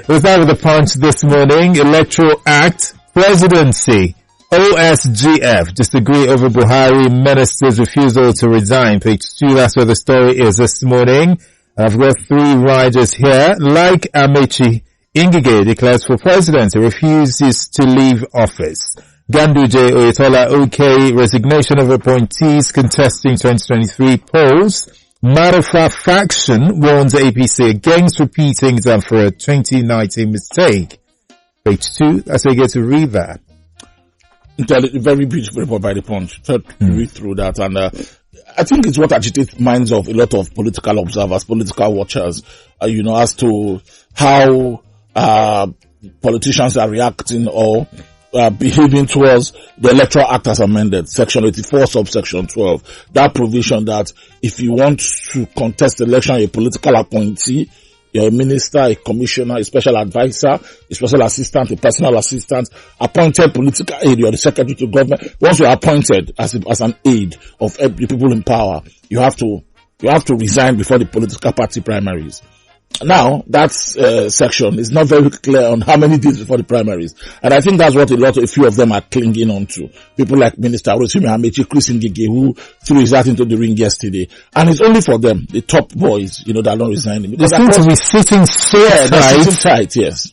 We'll start with the Punch this morning. Electoral Act, Presidency, OSGF, disagree over Buhari minister's refusal to resign. Page 2, that's where the story is this morning. I've got 3 riders here. Like Amaechi, Ngige declares for president. He refuses to leave office. Ganduje Oyetola, OK, resignation of appointees contesting 2023 polls. Marafa faction warns APC against repeating them for a 2019 mistake. Page 2, that's where you get to read that. Very beautiful report by the Punch. Read through that, and I think it's what agitates minds of a lot of political observers, political watchers, as to how politicians are reacting or behaving towards the Electoral Act as amended, Section 84, subsection 12. That provision that if you want to contest election, a political appointee, you're a minister, a commissioner, a special advisor, a special assistant, a personal assistant, appointed political aide, you're the secretary to government. Once you're appointed as an aide of the people in power, you have to resign before the political party primaries. Now, that section is not very clear on how many days before the primaries. And I think that's what a few of them are clinging on to. People like Minister Amaechi, Chris Ngige, who threw his hat into the ring yesterday. And it's only for them, the top boys, that are not resigning. Because they seem to be sitting so tight. They're sitting tight, yes.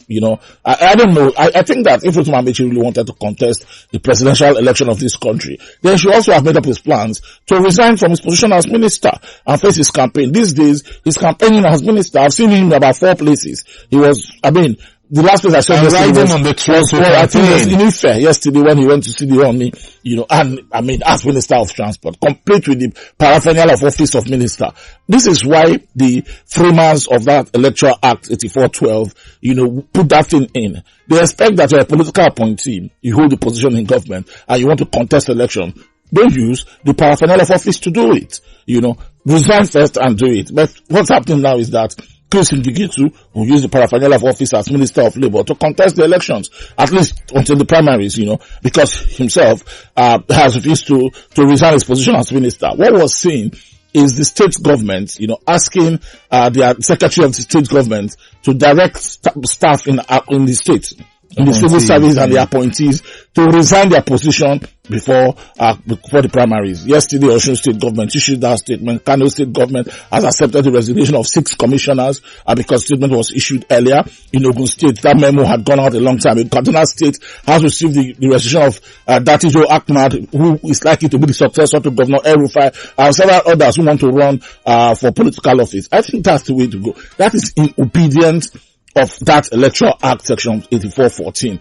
I don't know. I think that if Amaechi really wanted to contest the presidential election of this country, then she also have made up his plans to resign from his position as minister and face his campaign. These days, he's campaigning as minister. I've seen him in about 4 places. The last place I saw him on the transport. I think it was in Ife yesterday when he went to see the army, as Minister of Transport, complete with the paraphernalia of Office of Minister. This is why the framers of that Electoral Act 8412, put that thing in. They expect that you're a political appointee, you hold a position in government, and you want to contest election. Don't use the paraphernalia of office to do it. Resign first and do it. But what's happening now is that Chris Ngige will use the paraphernalia of office as Minister of Labour to contest the elections, at least until the primaries, because himself has refused to resign his position as minister. What was seen is the state government, asking the secretary of the state government to direct staff in the state, in the civil service and the appointees to resign their position before the primaries. Yesterday, Osun State government issued that statement. Kano State government has accepted the resignation of 6 commissioners because statement was issued earlier. In Ogun State, that memo had gone out a long time. In Kaduna State has received the resignation of Datijo Ahmad, who is likely to be the successor to Governor El-Rufai, and several others who want to run for political office. I think that's the way to go. That is in obedience of that Electoral Act Section 8414.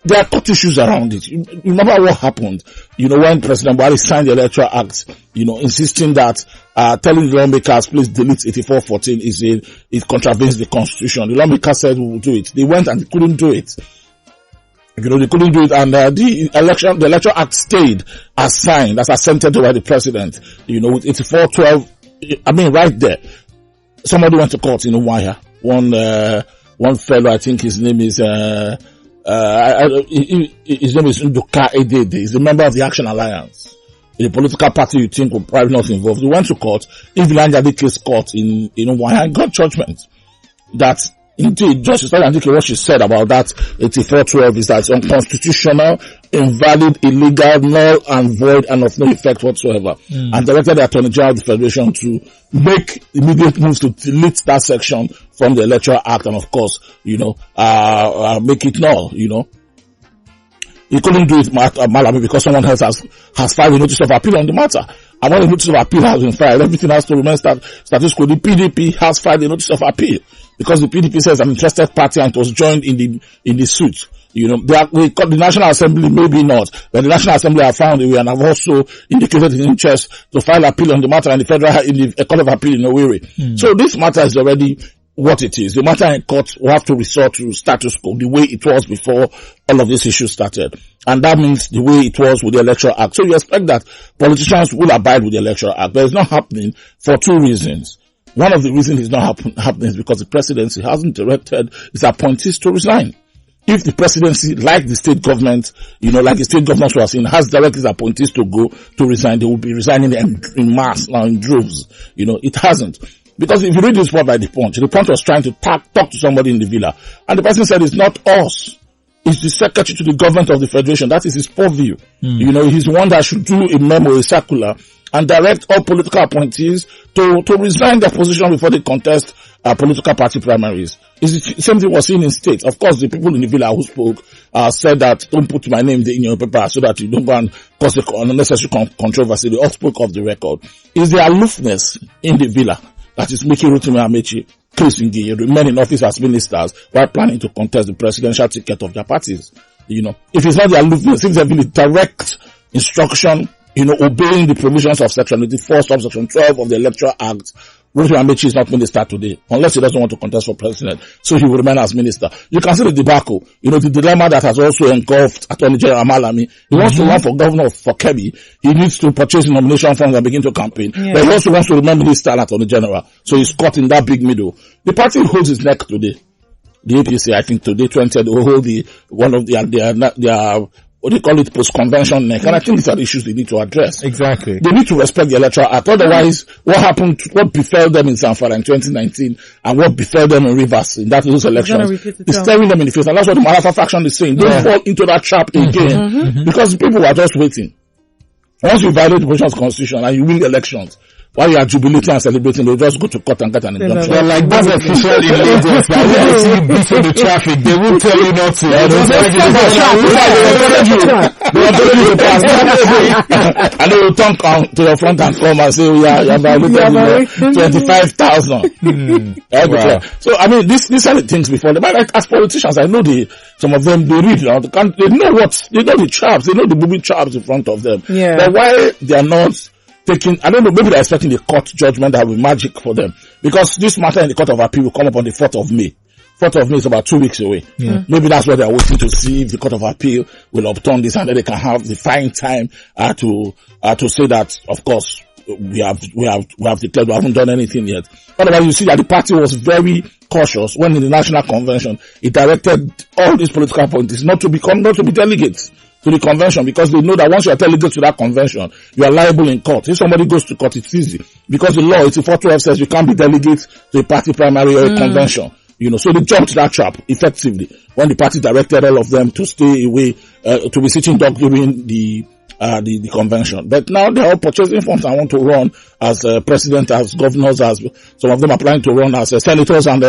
There are court issues around it. You remember what happened, when President Buhari signed the Electoral Act, insisting that, telling the lawmakers, please delete 8414 it contravenes the Constitution. The lawmakers said we will do it. They went and they couldn't do it. They couldn't do it, and the Electoral Act stayed as signed, as assented to by the President, with 8412, right there. Somebody went to court in Umuahia. One fellow, I think his name is, his name is Nduka Edede. He's a member of the Action Alliance. A political party you think will probably not involved. He went to court, Ivilanjade case court in Umuahia, and got judgment that indeed, Justice Andike, what she said about that 8412 is that it's unconstitutional, invalid, illegal, null and void, and of no effect whatsoever. And directed the Attorney General of the Federation to make immediate moves to delete that section from the Electoral Act, and of course, make it null, He couldn't do it, Malami, because someone else has filed a notice of appeal on the matter. And when the notice of appeal has been filed, everything has to remain status quo. The PDP has filed a notice of appeal because the PDP says an interested party and it was joined in the suit. The National Assembly, maybe not, but the National Assembly have found a way and have also indicated an interest to file appeal on the matter in the Court of Appeal in Owerri. So this matter is already what it is. The matter in court will have to resort to status quo, the way it was before all of these issues started. And that means the way it was with the Electoral Act. So you expect that politicians will abide with the Electoral Act, but it's not happening for 2 reasons. One of the reasons it's not happening is because the presidency hasn't directed its appointees to resign. If the presidency, like the state government, like the state government was saying, has directed its appointees to go to resign, they will be resigning in mass now, in droves. It hasn't. Because if you read this report by the Punch was trying to talk to somebody in the villa. And the person said, it's not us. It's the secretary to the government of the federation. That is his purview. You know, he's the one that should do a memo, a circular, and direct all political appointees to resign their position before they contest political party primaries. It's the same thing was seen in states. Of course, the people in the villa who spoke said that don't put my name in your paper so that you don't go and cause unnecessary controversy. They all spoke off the record. It's the aloofness in the villa that is making Rotimi Amaechi, Chris Ngige remain in office as ministers while planning to contest the presidential ticket of their parties. You know, if it's not the aloofness, if there's been a direct instruction, you know, obeying the provisions of Section 84, subsection 12 of the Electoral Act, Rotimi Amaechi is not minister today, unless he doesn't want to contest for president, so he will remain as minister. You can see the debacle, you know, the dilemma that has also engulfed Attorney General Malami. He wants to run for governor for Kebbi. He needs to purchase nomination funds and begin to campaign. Yeah. But he also wants to remain minister and Attorney General. So he's caught in that big middle. The party holds his neck today. The APC, I think today, 20, they will hold one of their what do you call it, post-convention neck. And I think these are issues they need to address. Exactly. They need to respect the Electoral Act. Otherwise, what befell them in Zamfara in 2019 and what befell them in Rivers in those elections is staring them in the face. And that's what the Malafa faction is saying. Don't fall into that trap again. Because people are just waiting. Once you violate the position of the Constitution and you win elections, while you are jubilating and celebrating, they'll just go to court and get an injunction. They're like those officials in Lagos that when they see you beating the traffic, they won't tell you not to. They will tell you to pass. And they will turn to your front and come and say, you're violating 25,000. Wow. So, I mean, these are the things before them. But as politicians, I know some of them, they read, they know the traps, they know the moving traps in front of them. Yeah. But why they are not taking, I don't know, maybe they're expecting the court judgment that will be magic for them. Because this matter in the Court of Appeal will come up on the 4th of May. 4th of May is about 2 weeks away. Yeah. Maybe that's what they're waiting to see if the Court of Appeal will upturn this and then they can have the fine time to say that, of course, we have declared we haven't done anything yet. Otherwise, you see that the party was very cautious when in the National Convention it directed all these political appointees not to be delegates to the convention, because they know that once you are delegate to that convention, you are liable in court. If somebody goes to court, it's easy. Because the law, 8412 says you can't be delegate to a party primary or a convention. You know, so they jumped that trap effectively when the party directed all of them to stay away, to be sitting duck during the convention. But now they are all purchasing forms and want to run as president, as governors, as some of them are planning to run as senators and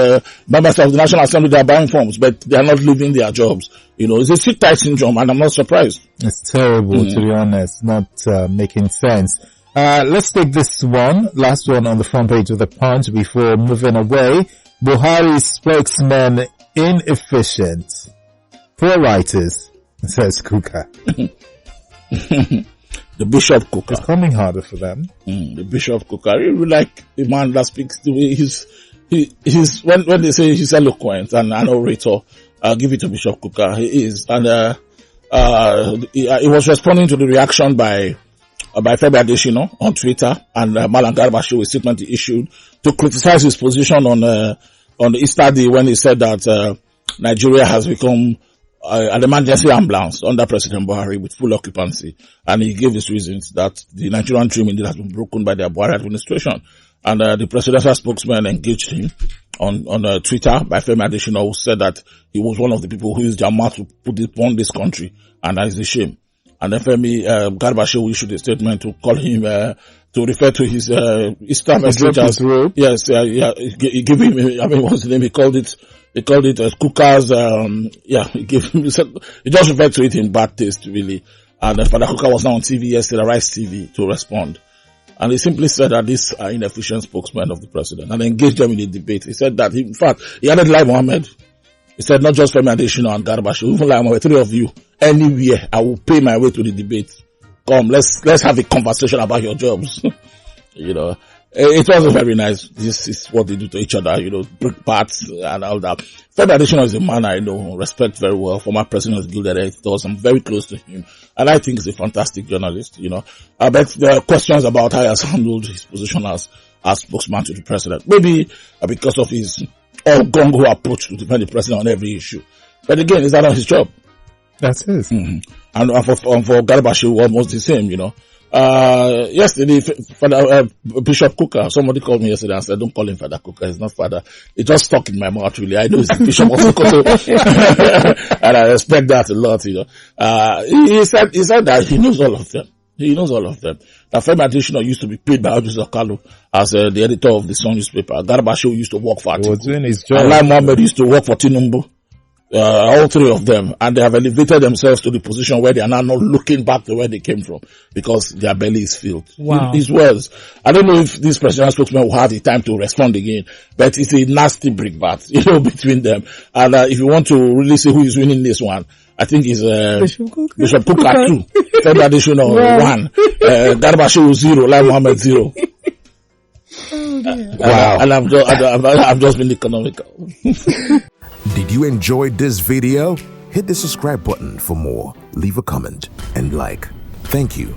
members of the National Assembly. They are buying forms, but they are not leaving their jobs. You know, it's a sit-tight syndrome, and I'm not surprised. It's terrible, to be honest. Not making sense. Let's take this one, last one on the front page of the Punch before moving away. Buhari's spokesman inefficient. Poor writers, says Kukah. The Bishop Kukah. It's coming harder for them. The Bishop Kukah. I really like the man that speaks the way he's when they say he's eloquent and an orator, I'll give it to Bishop Kukah. He is. And, he was responding to the reaction by Femi Adesina on Twitter, and Malam Garba Shehu, a statement he issued to criticize his position on the Easter Day when he said that, Nigeria has become an emergency ambulance under President Buhari with full occupancy. And he gave his reasons that the Nigerian dream indeed has been broken by the Buhari administration. And the presidential spokesman engaged him on Twitter by Femi Adesina, who said that he was one of the people who used their mouth to put upon this country, and that is a shame. And then Femi Garba Shehu issued a statement to call him to refer to his Easter message as yes, he gave him, I mean, what's the name? He called it Kukah's, he just referred to it in bad taste, really. And Father Kukah was now on TV yesterday, Rice TV, to respond. And he simply said that these are inefficient spokesmen of the president, and engaged them in a debate. He said that, in fact, he added Lai Mohammed. He said, not just Femi Adesina and Garba Shehu, even Lai Mohammed, 3 of you, anywhere, I will pay my way to the debate. Come, let's have a conversation about your jobs. You know, it wasn't very nice. This is what they do to each other, you know, break parts and all that. Femi Adesina is a man I know, respect very well. Former president of Gilded Editors, I'm very close to him. And I think he's a fantastic journalist, you know. I bet there are questions about how he has handled his position as spokesman to the president. Maybe because of his all gung-ho approach to defend the president on every issue. But again, is that not his job? That's his. And for Garba Shehu, almost the same, you know. Yesterday, Father, Bishop Kukah, somebody called me yesterday and said, don't call him Father Kukah, he's not Father. It just stuck in my mouth, really. I know he's the Bishop of Sokoto. And I respect that a lot, you know. He said that he knows all of them. He knows all of them. That Femi Adesina used to be paid by Audrey Okalu as the editor of the Sun newspaper. Garba used to work for Atiku. He was doing his job. Alai Mohammed used to work for Tinubu. All three of them, and they have elevated themselves to the position where they are now not looking back to where they came from because their belly is filled. Wow. His words. I don't know if this presidential spokesman will have the time to respond again, but it's a nasty brickbat, you know, between them. And if you want to really see who is winning this one, I think it's Bishop Kukah 2, Femi Adesina 1, Garba 0, Lai Mohammed 0. Wow. And I've just been economical. Did you enjoy this video? Hit the subscribe button for more. Leave a comment and like. Thank you.